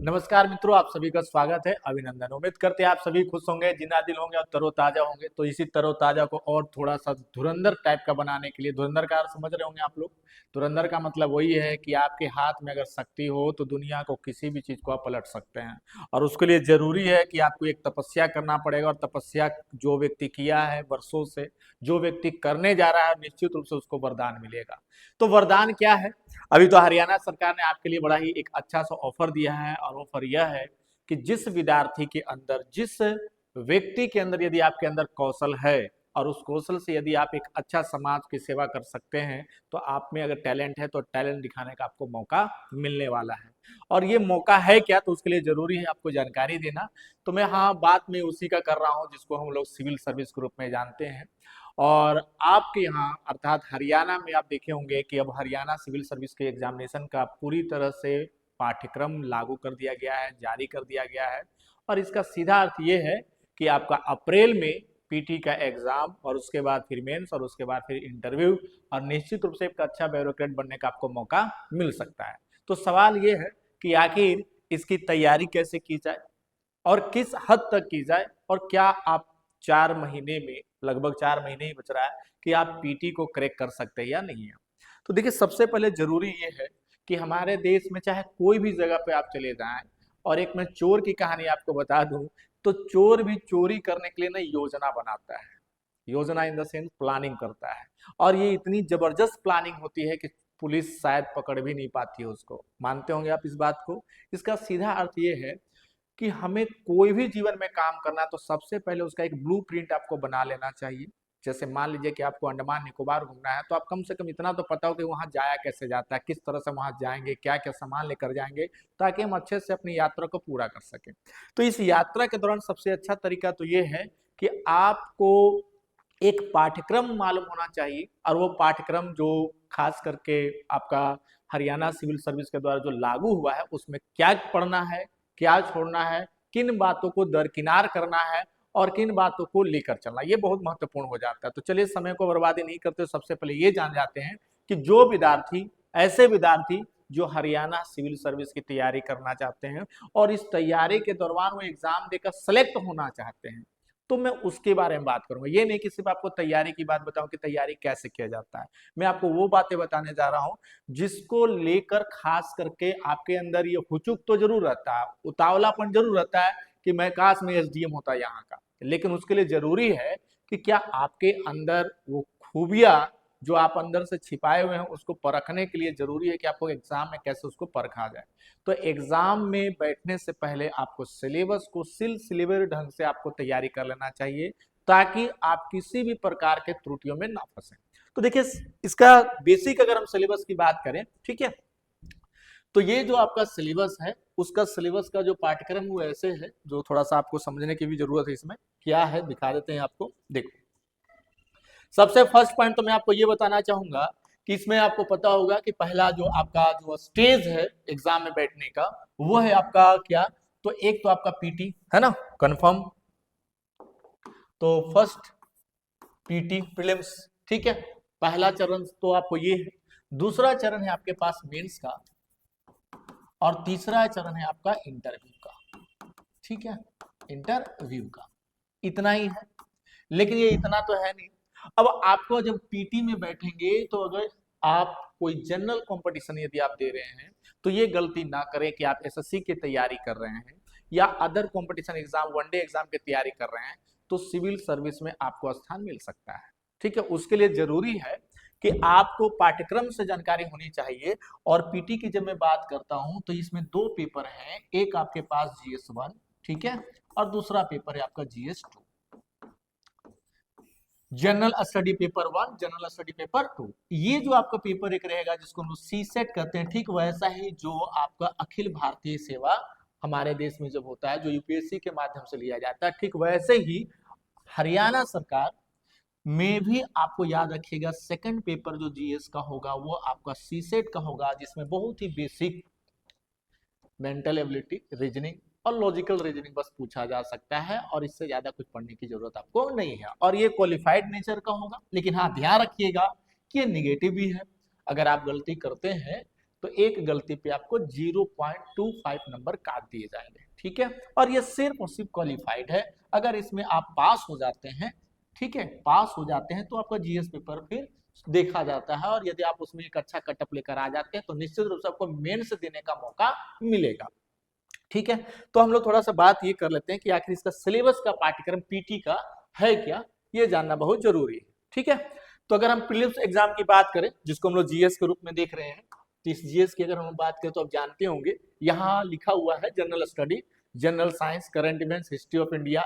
नमस्कार मित्रों, आप सभी का स्वागत है। अभिनंदन। उम्मीद करते हैं आप सभी खुश होंगे, जिंदा-दिल होंगे और तरोताजा होंगे। तो इसी तरोताजा को और थोड़ा सा धुरंधर टाइप का बनाने के लिए, धुरंधर का अर्थ समझ रहे होंगे आप लोग। धुरंधर का मतलब वही है कि आपके हाथ में अगर शक्ति हो तो दुनिया को किसी भी चीज को आप पलट सकते हैं। और उसके लिए जरूरी है कि आपको एक तपस्या करना पड़ेगा, और तपस्या जो व्यक्ति किया है वर्षों से, जो व्यक्ति करने जा रहा है, निश्चित रूप से उसको वरदान मिलेगा। तो वरदान क्या है? अभी तो हरियाणा सरकार ने आपके लिए बड़ा ही एक अच्छा सा ऑफर दिया है, और ऑफर यह है कि जिस विद्यार्थी के अंदर, जिस व्यक्ति के अंदर यदि आपके अंदर कौशल है, और उस कौशल से यदि आप एक अच्छा समाज की सेवा कर सकते हैं, तो आप में अगर टैलेंट है तो टैलेंट दिखाने का आपको मौका मिलने वाला है। और ये मौका है क्या, तो उसके लिए जरूरी है आपको जानकारी देना। तो मैं हाँ बात में उसी का कर रहा हूँ जिसको हम लोग सिविल सर्विस के रूप में जानते हैं। और आपके यहाँ अर्थात हरियाणा में आप देखे होंगे कि अब हरियाणा सिविल सर्विस के एग्जामिनेशन का पूरी तरह से पाठ्यक्रम लागू कर दिया गया है, जारी कर दिया गया है। और इसका सीधा अर्थ ये है कि आपका अप्रैल में पीटी का एग्जाम, और उसके बाद फिर मेंस, और उसके बाद फिर इंटरव्यू, और निश्चित रूप से एक अच्छा ब्यूरोक्रेट बनने का आपको मौका मिल सकता है। तो सवाल ये है कि आखिर इसकी तैयारी कैसे की जाए, और किस हद तक की जाए, और क्या आप 4 महीने में, लगभग 4 महीने ही बच रहा है, कि आप पीटी को क्रैक कर सकते हैं या नहीं है। तो देखिए, सबसे पहले जरूरी ये है कि हमारे देश में चाहे कोई भी जगह पे आप चले जाएं, और एक मैं चोर की कहानी आपको बता दूं, तो चोर भी चोरी करने के लिए ना योजना बनाता है। योजना इन द सेंस प्लानिंग करता है। और ये इतनी जबरदस्त प्लानिंग होती है कि पुलिस शायद पकड़ भी नहीं पाती है उसको। मानते होंगे आप इस बात को। इसका सीधा अर्थ ये है कि हमें कोई भी जीवन में काम करना है तो सबसे पहले उसका एक ब्लूप्रिंट आपको बना लेना चाहिए। जैसे मान लीजिए कि आपको अंडमान निकोबार घूमना है, तो आप कम से कम इतना तो पता हो कि वहां जाया कैसे जाता है, किस तरह से वहां जाएंगे, क्या क्या सामान लेकर जाएंगे, ताकि हम अच्छे से अपनी यात्रा को पूरा कर सकें। तो इस यात्रा के दौरान सबसे अच्छा तरीका तो ये है कि आपको एक पाठ्यक्रम मालूम होना चाहिए, और वो पाठ्यक्रम जो खास करके आपका हरियाणा सिविल सर्विस के द्वारा जो लागू हुआ है, उसमें क्या पढ़ना है, क्या छोड़ना है, किन बातों को दरकिनार करना है, और किन बातों को लेकर चलना, ये बहुत महत्वपूर्ण हो जाता है। तो चलिए समय को बर्बादी नहीं करते, सबसे पहले ये जान जाते हैं कि जो विद्यार्थी, ऐसे विद्यार्थी जो हरियाणा सिविल सर्विस की तैयारी करना चाहते हैं, और इस तैयारी के दौरान वो एग्जाम देकर सेलेक्ट होना चाहते हैं, तो मैं उसके बारे में बात करूंगा। ये नहीं कि सिर्फ आपको तैयारी की बात बताऊं कि तैयारी कैसे किया जाता है। मैं आपको वो बातें बताने जा रहा हूं जिसको लेकर खास करके आपके अंदर ये हुचुक तो जरूर रहता है, उतावलापन जरूर रहता है कि मैं काश में एसडीएम होता यहाँ का। लेकिन उसके लिए जरूरी है कि क्या आपके अंदर वो खूबियां जो आप अंदर से छिपाए हुए हैं, उसको परखने के लिए जरूरी है कि आपको एग्जाम में कैसे उसको परखा जाए। तो एग्जाम में बैठने से पहले आपको सिलेबस को सिलसिलेवार ढंग से आपको तैयारी कर लेना चाहिए, ताकि आप किसी भी प्रकार के त्रुटियों में ना फंसे। तो देखिए, इसका बेसिक अगर हम सिलेबस की बात करें, ठीक है, तो ये जो आपका सिलेबस है, उसका सिलेबस का जो पाठ्यक्रम वो ऐसे है, जो थोड़ा सा आपको समझने की भी जरूरत है। इसमें क्या है दिखा देते हैं आपको। देखो, सबसे फर्स्ट पॉइंट तो मैं आपको ये बताना चाहूंगा कि इसमें आपको पता होगा कि पहला जो आपका जो स्टेज है एग्जाम में बैठने का, वो है आपका क्या, तो एक तो आपका पीटी है ना, कंफर्म। तो फर्स्ट पीटी प्रीलिम्स, ठीक है, पहला चरण तो आपको ये है। दूसरा चरण है आपके पास मेंस का, और तीसरा चरण है आपका इंटरव्यू का। ठीक है, इंटरव्यू का इतना ही है। लेकिन ये इतना तो है नहीं। अब आपको जब पीटी में बैठेंगे, तो अगर आप कोई जनरल कंपटीशन यदि आप दे रहे हैं, तो ये गलती ना करें कि आप एसएससी की तैयारी कर रहे हैं, या other competition exam, one day exam की तैयारी कर रहे हैं, तो सिविल सर्विस में आपको स्थान मिल सकता है। ठीक है, उसके लिए जरूरी है कि आपको पाठ्यक्रम से जानकारी होनी चाहिए। और पीटी की जब मैं बात करता हूं, तो इसमें दो पेपर हैं, एक आपके पास जीएस 1, ठीक है, और दूसरा पेपर है आपका GS 2। General study paper 1, general study paper 2, ये जो आपका पेपर एक रहेगा जिसको हम लोग सी सेट कहते हैं। ठीक वैसा ही जो आपका अखिल भारतीय सेवा हमारे देश में जब होता है, जो यूपीएससी के माध्यम से लिया जाता है, ठीक वैसे ही हरियाणा सरकार में भी आपको याद रखिएगा सेकंड पेपर जो जीएस का होगा, वो आपका सी सेट का होगा, जिसमें बहुत ही बेसिक मेंटल एबिलिटी, रीजनिंग और लॉजिकल रीजनिंग बस पूछा जा सकता है, और इससे ज्यादा कुछ पढ़ने की जरूरत आपको नहीं है। और ये क्वालिफाइड नेचर का होगा। लेकिन हाँ, ध्यान रखिएगा कि ये निगेटिव भी है। अगर आप गलती करते हैं तो एक गलती पे आपको 0.25 नंबर काट दिए जाएंगे, ठीक है। और ये सिर्फ और सिर्फ क्वालिफाइड है। अगर इसमें आप पास हो जाते हैं, ठीक है, पास हो जाते हैं तो आपका जीएस पेपर फिर देखा जाता है, और यदि आप उसमें एक अच्छा कटअप लेकर आ जाते हैं तो निश्चित रूप से आपको मेंस देने का मौका मिलेगा, ठीक है। तो हम लोग थोड़ा सा बात ये कर लेते हैं कि आखिर इसका सिलेबस का पाठ्यक्रम पीटी का है क्या, ये जानना बहुत जरूरी है, ठीक है। तो अगर हम प्रीलिम्स एग्जाम की बात करें, जिसको हम लोग जीएस के रूप में देख रहे हैं, तो इस जीएस की अगर हम बात करें तो आप जानते होंगे यहाँ लिखा हुआ है general study, general science, current events, history of India,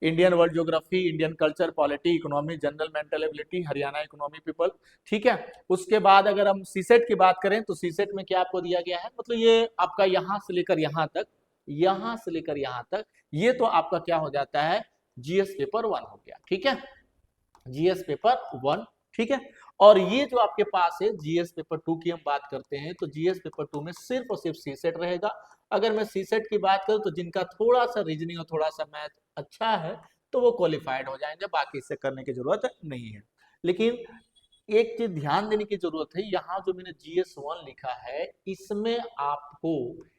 Indian world geography, Indian culture, polity, economy, general mental ability, Haryana economy people, ठीक है। उसके बाद अगर हम सीसेट की बात करें तो सीसेट में क्या आपको दिया गया है, मतलब ये आपका यहाँ से लेकर यहाँ तक, यहां से लेकर यहां तक, ये तो आपका क्या हो जाता है, जीएस पेपर 1 हो गया, ठीक है, जीएस पेपर 1, ठीक है। और ये जो आपके पास है जीएस पेपर 2 की हम बात करते हैं, तो जीएस पेपर 2 में सिर्फ और सिर्फ सीसेट रहेगा। अगर मैं सीसेट की बात करूं तो जिनका थोड़ा सा रीजनिंग और थोड़ा सा मैथ अच्छा है तो वो क्वालिफाइड हो जाएंगे, बाकी इससे करने की जरूरत नहीं है। लेकिन एक चीज ध्यान देने की जरूरत है, यहाँ जो मैंने जीएस 1 लिखा है इसमें आपको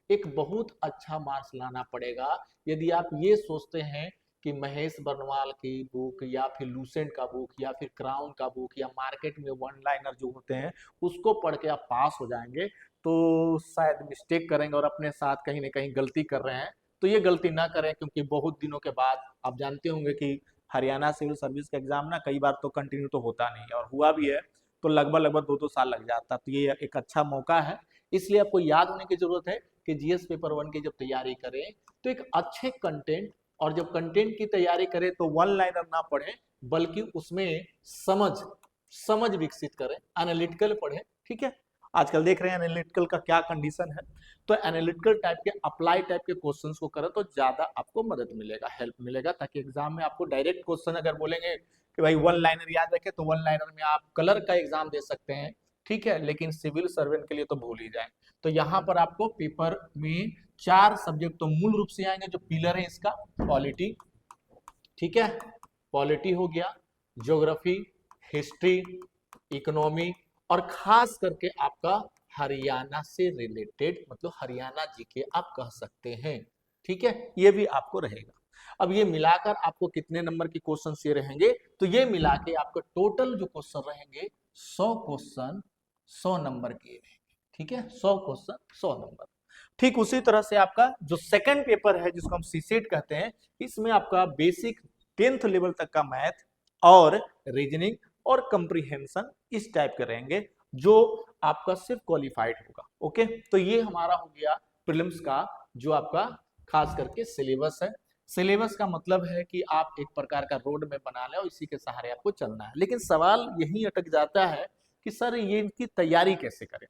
एक बहुत अच्छा मार्क्स लाना पड़ेगा। यदि आप ये सोचते हैं कि महेश बर्नवाल की बुक या फिर लूसेंट का बुक या फिर क्राउन का बुक या मार्केट में वन लाइनर जो होते हैं उसको पढ़ के आप पास हो जाएंगे, तो शायद मिस्टेक करेंगे और अपने साथ कहीं ना कहीं गलती कर रहे हैं। तो ये गलती ना करें, क्योंकि बहुत दिनों के बाद आप जानते होंगे कि हरियाणा सिविल सर्विस का एग्जाम ना कई बार तो कंटिन्यू तो होता नहीं है, और हुआ भी है तो लगभग लगभग 2-2 साल लग जाता है। तो ये एक अच्छा मौका है, इसलिए आपको याद होने की जरूरत है कि जीएस पेपर 1 की जब तैयारी करें तो एक अच्छे कंटेंट, और जब कंटेंट की तैयारी करें तो वन लाइनर ना पढ़ें, बल्कि उसमें समझ समझ विकसित करें, एनालिटिकल पढ़ें, ठीक है। आजकल देख रहे हैं एनालिटिकल का क्या कंडीशन है, तो एनालिटिकल टाइप के, अप्लाई टाइप के क्वेश्चंस को करें तो ज्यादा आपको मदद मिलेगा, हेल्प मिलेगा, ताकि एग्जाम में आपको डायरेक्ट क्वेश्चन अगर बोलेंगे कि भाई वन लाइनर याद रखें तो वन लाइनर में आप कलर का एग्जाम दे सकते हैं, ठीक है, लेकिन सिविल सर्वेंट के लिए तो भूल ही जाए। तो यहाँ पर आपको पेपर में 4 सब्जेक्ट तो मूल रूप से आएंगे, जो पिलर है इसका, पॉलिटी, ठीक है, पॉलिटी हो गया, ज्योग्राफी, हिस्ट्री, इकोनॉमी, और खास करके आपका हरियाणा से रिलेटेड, मतलब हरियाणा जीके आप कह सकते हैं, ठीक है, ये भी आपको रहेगा। अब ये मिलाकर आपको कितने नंबर के क्वेश्चन ये रहेंगे, तो ये मिला के आपको टोटल जो क्वेश्चन रहेंगे 100 क्वेश्चन 100 नंबर के रहेंगे, ठीक है, 100 क्वेश्चन 100 नंबर। ठीक उसी तरह से आपका जो सेकंड पेपर है जिसको हम सीसेट कहते हैं, इसमें आपका बेसिक 10th लेवल तक का मैथ और रीजनिंग और कंप्रीहेंशन इस टाइप के रहेंगे, जो आपका सिर्फ क्वालिफाइड होगा, ओके। तो ये हमारा हो गया प्रीलिम्स का जो आपका खास करके सिलेबस है। सिलेबस का मतलब है कि आप एक प्रकार का रोड मैप बना लें और इसी के सहारे आपको चलना है। लेकिन सवाल यही अटक जाता है कि सर ये इनकी तैयारी कैसे करें।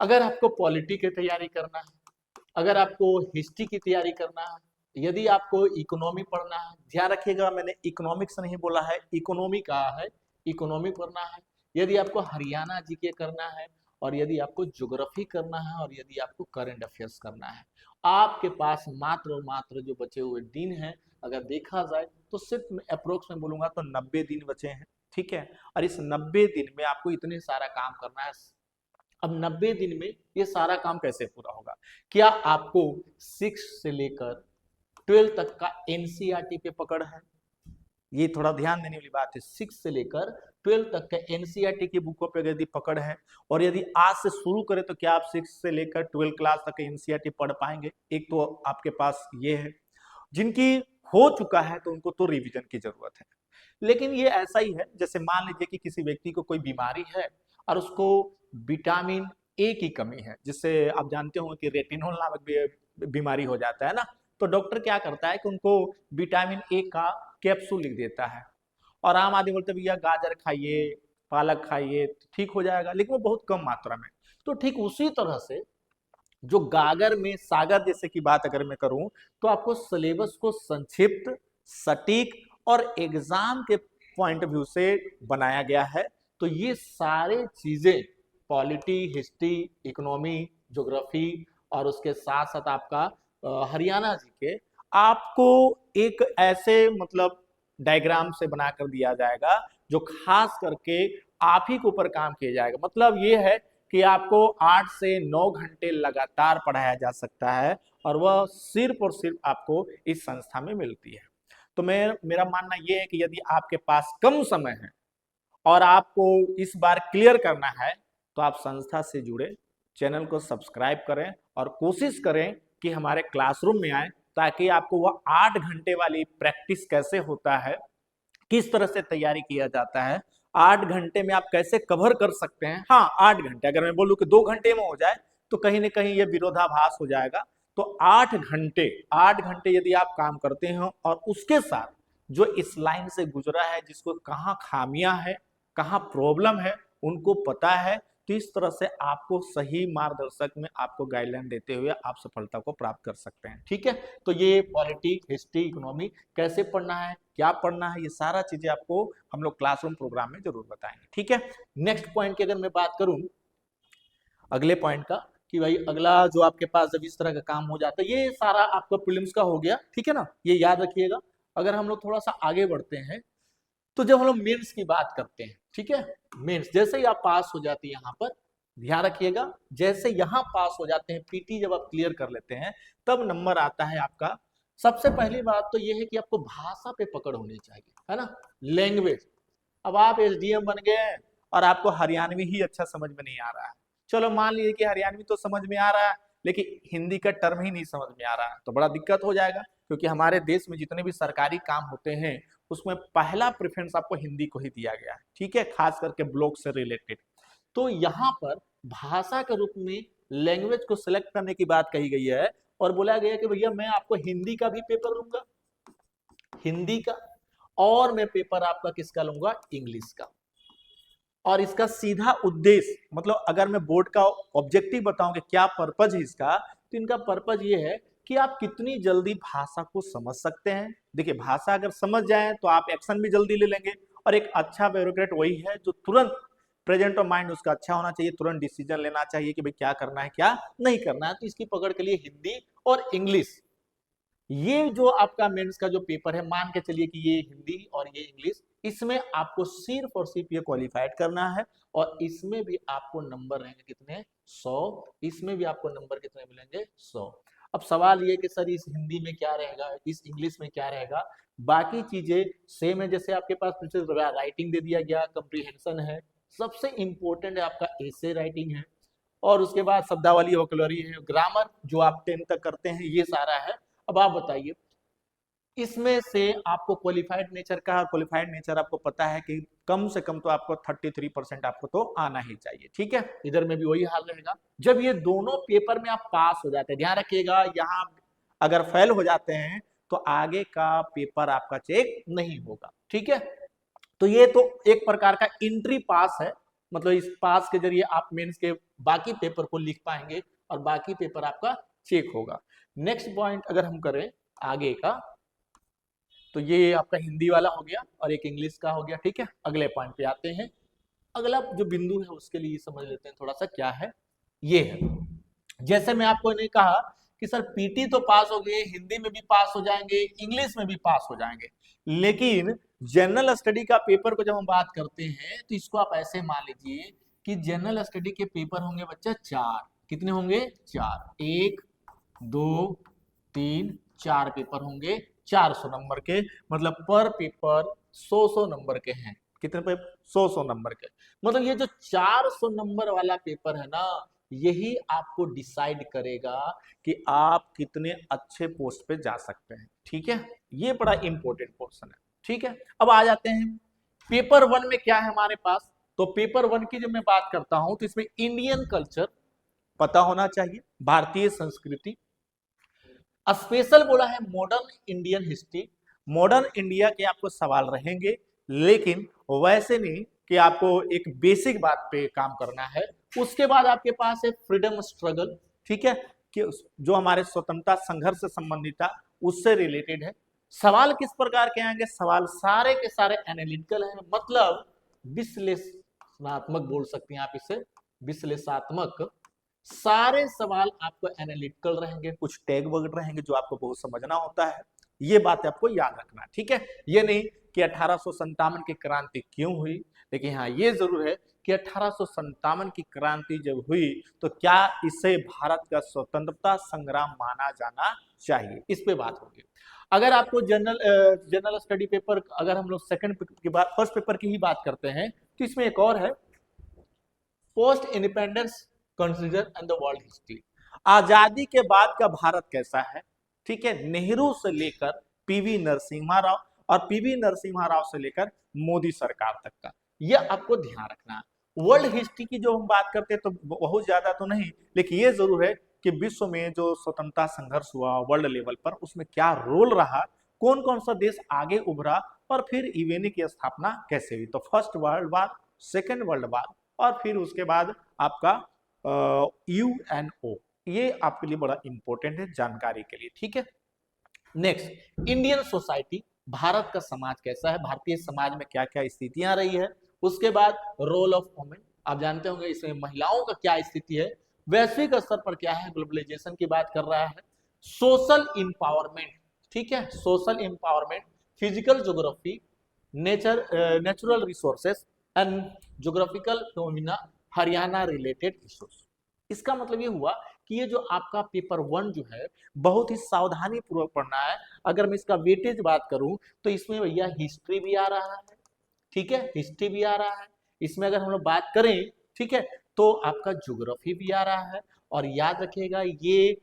अगर आपको पॉलिटी की तैयारी करना है, अगर आपको हिस्ट्री की तैयारी करना है, यदि आपको इकोनॉमी पढ़ना है, ध्यान रखिएगा मैंने इकोनॉमिक्स नहीं बोला है, इकोनॉमी कहा है, इकोनॉमी पढ़ना है, यदि आपको हरियाणा जीके करना है, और यदि आपको ज्योग्राफी करना है, और यदि आपको करंट अफेयर्स करना है, आपके पास मात्र और मात्र जो बचे हुए दिन हैं, अगर देखा जाए तो सिर्फ अप्रोक्स में बोलूंगा तो 90 दिन बचे हैं, ठीक है। और इस 90 दिन में आपको इतने सारा काम करना है। अब 90 दिन में ये सारा काम कैसे पूरा होगा, क्या आपको 6 से लेकर 12 तक का एनसीईआरटी पे पकड़ है, ये थोड़ा ध्यान देने वाली बात है। 6 से लेकर 12 तक के एनसीईआरटी की बुकों पे यदि पकड़ है, और यदि आज से शुरू करें तो क्या आप 6 से लेकर 12 क्लास तक एनसीईआरटी पढ़ पाएंगे, एक तो आपके पास ये है। जिनकी हो चुका है तो उनको तो रिवीजन की जरूरत है। लेकिन ये ऐसा ही है जैसे मान लीजिए कि किसी व्यक्ति को कोई बीमारी है और उसको विटामिन ए की कमी है, जिससे आप जानते हो कि रेटिनोल नामक बीमारी हो जाता है ना, तो डॉक्टर क्या करता है कि उनको विटामिन ए का कैप्सूल लिख देता है, और आम आदमी बोलते भैया गाजर खाइए, पालक खाइए, ठीक हो जाएगा, लेकिन वो बहुत कम मात्रा में। तो ठीक उसी तरह से जो गागर में सागर जैसे की बात अगर मैं करूं, तो आपको सिलेबस को संक्षिप्त, सटीक और एग्जाम के पॉइंट ऑफ व्यू से बनाया गया है। तो ये सारे चीजें, पॉलिटी, हिस्ट्री, इकोनॉमी, ज्योग्राफी, और उसके साथ साथ आपका हरियाणा जी के, आपको एक ऐसे मतलब डायग्राम से बनाकर दिया जाएगा जो खास करके आप ही के ऊपर काम किया जाएगा। मतलब ये है कि आपको 8 से 9 घंटे लगातार पढ़ाया जा सकता है और वह सिर्फ और सिर्फ आपको इस संस्था में मिलती है। तो मेरा मानना यह है कि यदि आपके पास कम समय है और आपको इस बार क्लियर करना है तो आप संस्था से जुड़े, चैनल को सब्सक्राइब करें और कोशिश करें कि हमारे क्लासरूम में आए, ताकि आपको वह 8 घंटे वाली प्रैक्टिस कैसे होता है, किस तरह से तैयारी किया जाता है, 8 घंटे में आप कैसे कवर कर सकते हैं। हाँ, 8 घंटे, अगर मैं बोलूं कि 2 घंटे में हो जाए तो कहीं ना कहीं ये विरोधाभास हो जाएगा। तो 8 घंटे यदि आप काम करते हो और उसके साथ जो इस लाइन से गुजरा है, जिसको कहाँ खामियां है, कहाँ प्रॉब्लम है, उनको पता है, तो इस तरह से आपको सही मार्गदर्शक में आपको गाइडलाइन देते हुए आप सफलता को प्राप्त कर सकते हैं। ठीक है, तो ये पॉलिटिक्स, हिस्ट्री, इकोनॉमी कैसे पढ़ना है, क्या पढ़ना है, ये सारा चीजें आपको हम लोग क्लासरूम प्रोग्राम में जरूर बताएंगे। ठीक है, नेक्स्ट पॉइंट की अगर मैं बात करूं, अगले पॉइंट का, कि भाई अगला जो आपके पास जब इस तरह का काम हो जाता है, ये सारा आपका प्रीलिम्स का हो गया। ठीक है ना, ये याद रखिएगा। अगर हम लोग थोड़ा सा आगे बढ़ते हैं तो जब हम लोग मेंस की बात करते हैं, ठीक है, मेंस जैसे ही आप पास हो जाते हैं, यहाँ पर ध्यान रखिएगा, जैसे यहाँ पास हो जाते हैं, पीटी जब आप क्लियर कर लेते हैं, तब नंबर आता है आपका। सबसे पहली बात तो ये है कि आपको भाषा पे पकड़ होनी चाहिए, है ना, लैंग्वेज। अब आप एसडीएम बन गए हैं और आपको हरियाणवी ही अच्छा समझ में नहीं आ रहा है, चलो मान लीजिए कि हरियाणवी तो समझ में आ रहा है लेकिन हिंदी का टर्म ही नहीं समझ में आ रहा है, तो बड़ा दिक्कत हो जाएगा। क्योंकि हमारे देश में जितने भी सरकारी काम होते हैं उसमें पहला प्रेफरेंस आपको हिंदी को ही दिया गया है। ठीक है, खास करके ब्लॉक से रिलेटेड। तो यहाँ पर भाषा के रूप में लैंग्वेज को सिलेक्ट करने की बात कही गई है और बोला गया कि भैया मैं आपको हिंदी का भी पेपर लूंगा, हिंदी का, और मैं पेपर आपका किसका लूंगा, इंग्लिश का। और इसका सीधा उद्देश्य, मतलब अगर मैं बोर्ड का ऑब्जेक्टिव बताऊं कि क्या पर्पज है इसका, तो इनका पर्पज ये है कि आप कितनी जल्दी भाषा को समझ सकते हैं। देखिए, भाषा अगर समझ जाए तो आप एक्शन भी जल्दी ले लेंगे, और एक अच्छा ब्यूरोक्रेट वही है जो तुरंत प्रेजेंट ऑफ माइंड उसका अच्छा होना चाहिए, तुरंत डिसीजन लेना चाहिए कि भाई क्या करना है क्या नहीं करना है। तो इसकी पकड़ के लिए हिंदी और इंग्लिश, ये जो आपका मेंस का जो पेपर है, मान के चलिए कि ये हिंदी और ये इंग्लिश, इसमें आपको सिर्फ और सिर्फ ये क्वालिफाइड करना है। और इसमें भी आपको नंबर रहेंगे कितने, 100। इसमें भी आपको नंबर कितने मिलेंगे, 100। अब सवाल ये कि सर इस हिंदी में क्या रहेगा, इस इंग्लिश में क्या रहेगा। बाकी चीजें सेम है, जैसे आपके पास राइटिंग दे दिया गया, कंप्रीहेंशन है, सबसे इंपॉर्टेंट है आपका एसे राइटिंग है, और उसके बाद शब्दावली, वोकैबुलरी है, ग्रामर जो आप 10 तक करते हैं, ये सारा है। अब आप बताइए, इसमें से आपको क्वालिफाइड नेचर का, क्वालिफाइड नेचर आपको पता है कि कम से कम तो आपको 33% आपको तो आना ही चाहिए। ठीक है, इधर में भी वही हाल रहेगा। जब ये दोनों पेपर में आप पास हो जाते हैं, ध्यान रखिएगा, यहाँ अगर फेल हो जाते हैं तो आगे का पेपर आपका चेक नहीं होगा। ठीक है, तो ये तो एक प्रकार का एंट्री पास है, मतलब इस पास के जरिए आप मेंस के बाकी पेपर को लिख पाएंगे और बाकी पेपर आपका चेक होगा। नेक्स्ट पॉइंट अगर हम करें आगे का, तो ये आपका हिंदी वाला हो गया और एक इंग्लिश का हो गया। ठीक है, अगले पॉइंट पे आते हैं। अगला जो बिंदु है उसके लिए समझ लेते हैं थोड़ा सा क्या है। ये है, जैसे मैं आपको ने कहा कि सर पीटी तो पास हो गए, हिंदी में भी पास हो जाएंगे, इंग्लिश में भी पास हो जाएंगे, लेकिन जनरल स्टडी का पेपर को जब हम बात करते हैं तो इसको आप ऐसे मान लीजिए कि जनरल स्टडी के पेपर होंगे बच्चा 4। कितने होंगे, 4। 1 2 3 4 पेपर होंगे 400 नंबर के, मतलब पर पेपर 100 नंबर के हैं। कितने पे, 100 नंबर के। मतलब ये जो 400 नंबर वाला पेपर है ना, यही आपको डिसाइड करेगा कि आप कितने अच्छे पोस्ट पे जा सकते हैं। ठीक है, ये बड़ा इंपॉर्टेंट पोर्शन है। ठीक है, अब आ जाते हैं पेपर 1 में क्या है हमारे पास। तो पेपर 1 की जब मैं बात करता हूं तो इसमें इंडियन कल्चर पता होना चाहिए, भारतीय संस्कृति, स्पेशल बोला है modern Indian history. Modern India के आपको सवाल रहेंगे, लेकिन वैसे नहीं कि आपको एक बेसिक बात पे काम करना है। उसके बाद आपके पास है फ्रीडम स्ट्रगल। ठीक है, कि जो हमारे स्वतंत्रता संघर्ष से संबंधित था उससे रिलेटेड है। सवाल किस प्रकार के आएंगे, सवाल सारे के सारे एनालिटिकल हैं, मतलब विश्लेषणात्मक बोल सकते हैं आप इसे, विश्लेषणात्मक। सारे सवाल आपको एनालिटिकल रहेंगे, कुछ टैग वर्ड रहेंगे जो आपको बहुत समझना होता है, ये बात आपको याद रखना है। ठीक है, ये नहीं कि 1857 की क्रांति क्यों हुई, लेकिन हाँ ये जरूर है कि 1857 की क्रांति जब हुई तो क्या इसे भारत का स्वतंत्रता संग्राम माना जाना चाहिए, इस पे बात होगी। अगर आपको जनरल स्टडी पेपर, अगर हम लोग सेकंड की बात, फर्स्ट पेपर की ही बात करते हैं, तो इसमें एक और है, post independence consider and the world history. आजादी के बाद का भारत कैसा है, ठीक है, नेहरू से लेकर पीवी नरसिम्हा राव, और पीवी नरसिम्हा राव से लेकर मोदी सरकार तक का, यह आपको ध्यान रखना है। वर्ल्ड हिस्ट्री की जो हम बात करते हैं तो बहुत ज्यादा तो नहीं, लेकिन ये जरूर है कि विश्व में जो स्वतंत्रता संघर्ष हुआ वर्ल्ड लेवल पर, उसमें क्या रोल रहा, कौन कौन सा देश आगे उभरा, और फिर यूएनए की स्थापना कैसे हुई। तो first world war, second world war, और फिर उसके बाद आपका यूएनओ, ये आपके लिए बड़ा इंपॉर्टेंट है जानकारी के लिए, ठीक है। नेक्स्ट, इंडियन सोसाइटी, भारत का समाज कैसा है, भारतीय समाज में क्या क्या स्थितियां रही है। उसके बाद रोल ऑफ वुमेन, आप जानते होंगे इसमें महिलाओं का क्या स्थिति है, वैश्विक स्तर पर क्या है, ग्लोबलाइजेशन की बात कर रहा है। सोशल इंपावरमेंट, ठीक है, social empowerment, physical geography, natural resources and geographical phenomena, Haryana related issues. इसका मतलब ये हुआ कि ये जो आपका पेपर 1 जो है बहुत ही सावधानी पूर्वक पढ़ना है। अगर मैं इसका वेटेज बात करूं तो इसमें भैया हिस्ट्री भी आ रहा है, ठीक है, हिस्ट्री भी आ रहा है। इसमें अगर हम लोग बात करें, ठीक है, तो आपका ज्योग्राफी भी आ रहा है। और याद रखिएगा, ये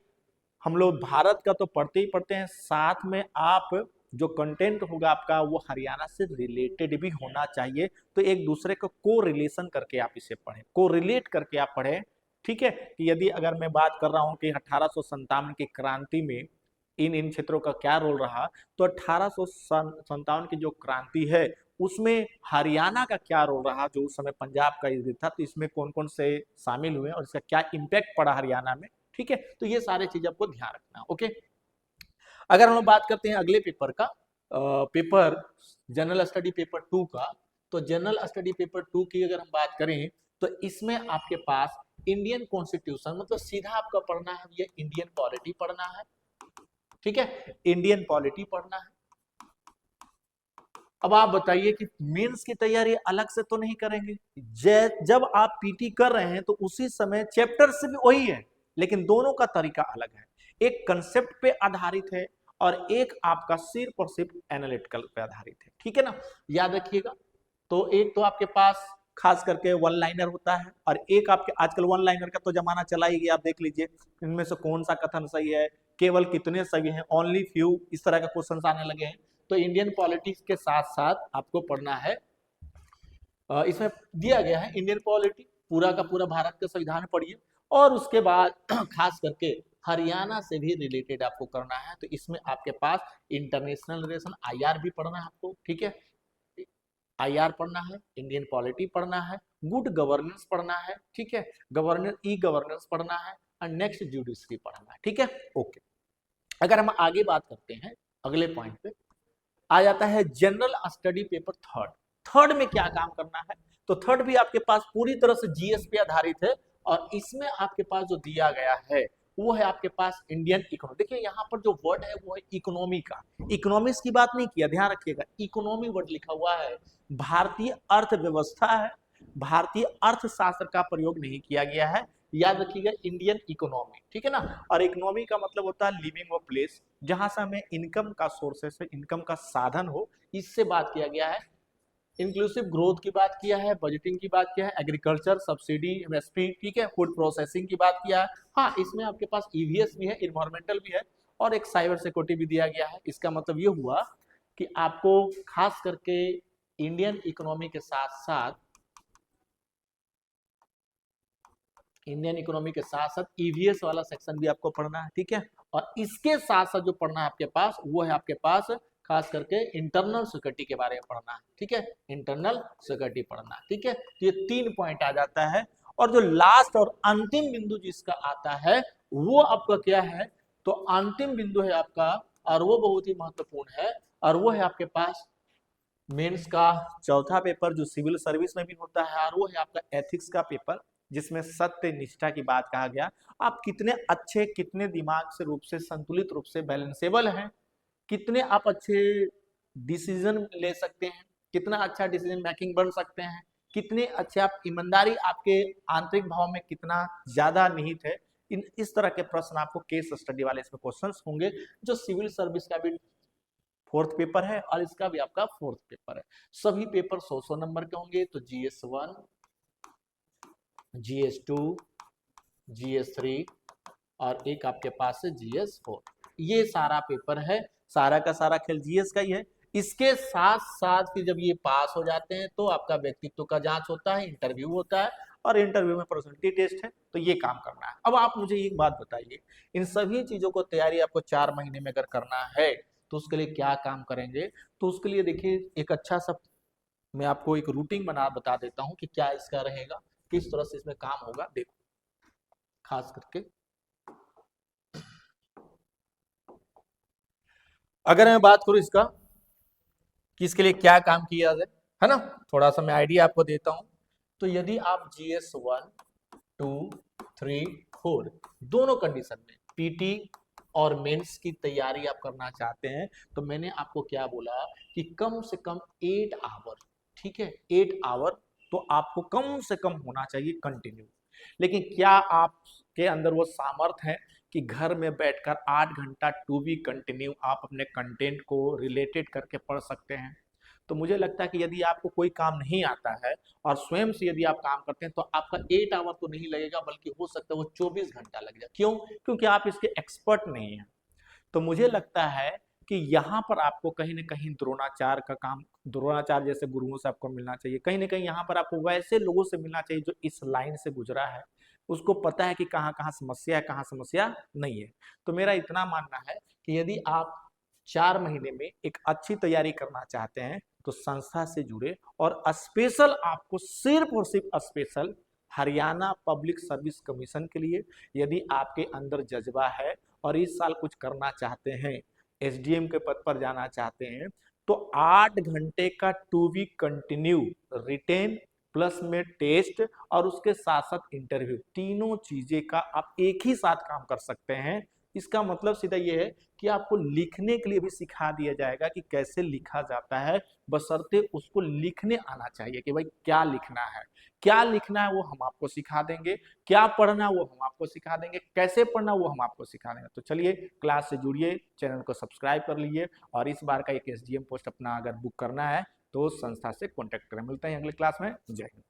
हम लोग भारत का तो पढ़ते ही पढ़ते हैं, साथ में आप जो कंटेंट होगा आपका वो हरियाणा से रिलेटेड भी होना चाहिए। तो एक दूसरे को को रिलेशन करके आप इसे पढ़ें, को रिलेट करके आप पढ़ें, ठीक है। कि यदि अगर मैं बात कर रहा हूं कि 1857 की क्रांति में इन क्षेत्रों का क्या रोल रहा, तो 1857 की जो क्रांति है उसमें हरियाणा का क्या रोल रहा, जो उस समय पंजाब का युद्ध था, तो इसमें कौन कौन से शामिल हुए और इसका क्या इम्पैक्ट पड़ा हरियाणा में, ठीक है। तो ये सारे चीज आपको ध्यान रखना, ओके। अगर हम लोग बात करते हैं अगले पेपर का, पेपर जनरल स्टडी पेपर 2 का, तो जनरल स्टडी पेपर 2 की अगर हम बात करें तो इसमें आपके पास इंडियन कॉन्स्टिट्यूशन, मतलब सीधा आपका पढ़ना है ये इंडियन पॉलिटी पढ़ना है, ठीक है, इंडियन पॉलिटी पढ़ना है। अब आप बताइए कि मेंस की तैयारी अलग से तो नहीं करेंगे, जब आप पीटी कर रहे हैं तो उसी समय चैप्टर से भी वही है, लेकिन दोनों का तरीका अलग है। एक कंसेप्ट पे आधारित है और एक आपका सिर्फ और सिर्फ एनालिटिकल पे आधारित है, ठीक है ना, याद रखिएगा। तो एक तो आपके पास खास करके वन लाइनर होता है, और एक आपके, आजकल वन लाइनर का तो जमाना चला ही गया, आप देख लीजिए इनमें से कौन सा कथन सही है, केवल कितने सही हैं, ओनली फ्यू, इस तरह का क्वेश्चन आने लगे हैं। तो इंडियन पॉलिटिक्स के साथ साथ आपको पढ़ना है, इसमें दिया गया है इंडियन पॉलिटी, पूरा का पूरा भारत का संविधान पढ़िए, और उसके बाद खास करके हरियाणा से भी रिलेटेड आपको करना है। तो इसमें आपके पास इंटरनेशनल रिलेशन, आईआर भी पढ़ना है आपको, ठीक है, आईआर पढ़ना है, इंडियन पॉलिटी पढ़ना है, गुड गवर्नेंस पढ़ना है, ठीक है, गवर्नेंस, ई गवर्नेंस पढ़ना है, और नेक्स्ट जुडिशरी पढ़ना है, ठीक है, ओके। अगर हम आगे बात करते हैं अगले पॉइंट पे, आ जाता है जनरल स्टडी पेपर 3। थर्ड में क्या काम करना है, तो थर्ड भी आपके पास पूरी तरह से जीएस पे आधारित है, और इसमें आपके पास जो दिया गया है वो है आपके पास इंडियन इकोनॉमी। देखिए यहाँ पर जो वर्ड है वो है इकोनॉमी का, इकोनॉमिक्स की बात नहीं किया, ध्यान रखिएगा, इकोनॉमी वर्ड लिखा हुआ है, भारतीय अर्थव्यवस्था है, भारतीय अर्थशास्त्र का प्रयोग नहीं किया गया है, याद रखिएगा, इंडियन इकोनॉमी, ठीक है ना। और इकोनॉमी का मतलब होता है लिविंग ऑफ प्लेस, जहां से हमें इनकम का सोर्सेस है, इनकम का साधन हो, इससे बात किया गया है। इंक्लूसिव ग्रोथ की बात किया है, बजटिंग की बात किया है, एग्रीकल्चर, सब्सिडी, एमएसपी, ठीक है, फूड प्रोसेसिंग की बात किया है। हाँ, इसमें आपके पास ईवीएस भी है, इन्वायरमेंटल भी है, और एक साइबर सिक्योरिटी भी दिया गया है। इसका मतलब ये हुआ कि आपको खास करके इंडियन इकोनॉमी के साथ साथ, इंडियन इकोनॉमी के साथ साथ ईवीएस वाला सेक्शन भी आपको पढ़ना है, ठीक है। और इसके साथ साथ जो पढ़ना है आपके पास वो है आपके पास खास करके इंटरनल सिक्योरिटी के बारे में पढ़ना है, ठीक है, इंटरनल सिक्योरिटी पढ़ना है, ठीक है। तो ये 3 पॉइंट आ जाता है, और जो लास्ट और अंतिम बिंदु जिसका आता है वो आपका क्या है, तो अंतिम बिंदु है आपका, और वो बहुत ही महत्वपूर्ण है, और वो है आपके पास मेंस का चौथा पेपर जो सिविल सर्विस में भी होता है, और वो है आपका एथिक्स का पेपर, जिसमें सत्य निष्ठा की बात कहा गया। आप कितने अच्छे, कितने दिमाग से रूप से संतुलित रूप से बैलेंसेबल हैं, कितने आप अच्छे डिसीजन ले सकते हैं, कितना अच्छा डिसीजन मेकिंग बन सकते हैं, कितने अच्छे आप, ईमानदारी आपके आंतरिक भाव में कितना ज्यादा निहित है। इस तरह के प्रश्न आपको केस स्टडी वाले इसमें क्वेश्चंस होंगे, जो सिविल सर्विस का भी फोर्थ पेपर है और इसका भी आपका फोर्थ पेपर है। सभी पेपर 100 नंबर के होंगे। तो GS1, GS2, GS3 और एक आपके पास है GS4। ये सारा पेपर है, सारा का सारा खेल जीएस का ही है। इसके साथ साथ फिर जब ये पास हो जाते हैं तो आपका व्यक्तित्व का जांच होता है, इंटरव्यू होता है, और इंटरव्यू में पर्सनैलिटी टेस्ट है। तो ये काम करना है। अब आप मुझे एक बात बताइए, इन सभी चीजों को तैयारी आपको 4 महीने में अगर करना है तो उसके लिए क्या काम करेंगे? तो उसके लिए देखिए, एक अच्छा सा मैं आपको एक रूटीन बता देता हूँ कि क्या इसका रहेगा, किस तरह से इसमें काम होगा। देखो, खास करके अगर मैं बात करूं इसका कि इसके लिए क्या काम किया जाए, है ना, थोड़ा सा मैं आइडिया आपको देता हूं। तो यदि आप GS1, 2, 3, 4 दोनों कंडीशन में पीटी और मेंस की तैयारी आप करना चाहते हैं, तो मैंने आपको क्या बोला कि कम से कम 8 आवर, ठीक है, 8 आवर तो आपको कम से कम होना चाहिए कंटिन्यू। लेकिन क्या आपके अंदर वो सामर्थ्य है कि घर में बैठकर 8 घंटा टू बी कंटिन्यू आप अपने कंटेंट को रिलेटेड करके पढ़ सकते हैं? तो मुझे लगता है कि यदि आपको कोई काम नहीं आता है और स्वयं से यदि आप काम करते हैं तो आपका 8 आवर तो नहीं लगेगा, बल्कि हो सकता है वो 24 घंटा लग जाए। क्यों? क्योंकि आप इसके एक्सपर्ट नहीं हैं। तो मुझे लगता है कि यहाँ पर आपको कहीं ना कहीं द्रोणाचार्य का काम, द्रोणाचार्य जैसे गुरुओं से आपको मिलना चाहिए। कहीं ना कहीं यहाँ पर आपको वैसे लोगों से मिलना चाहिए जो इस लाइन से गुजरा है, उसको पता है कि कहाँ कहाँ समस्या है, कहाँ समस्या नहीं है। तो मेरा इतना मानना है कि यदि आप 4 महीने में एक अच्छी तैयारी करना चाहते हैं तो संस्था से जुड़े, और स्पेशल आपको सिर्फ और सिर्फ special Haryana public service commission के लिए यदि आपके अंदर जज्बा है और इस साल कुछ करना चाहते हैं, एसडीएम के पद पर जाना चाहते हैं, तो 8 घंटे का two week continue retain plus में टेस्ट और उसके साथ साथ इंटरव्यू, तीनों चीजें का आप एक ही साथ काम कर सकते हैं। इसका मतलब सीधा ये है कि आपको लिखने के लिए भी सिखा दिया जाएगा कि कैसे लिखा जाता है, बशर्ते उसको लिखने आना चाहिए कि भाई क्या लिखना है, क्या लिखना है वो हम आपको सिखा देंगे, क्या पढ़ना है वो हम आपको सिखा देंगे, कैसे पढ़ना वो हम आपको सिखा देंगे। तो चलिए, क्लास से जुड़िए, चैनल को सब्सक्राइब कर लीजिए, और इस बार का एक एसडीएम पोस्ट अपना अगर बुक करना है तो संस्था से कॉन्टेक्ट करें। मिलते हैं अगले क्लास में। जय हिंद।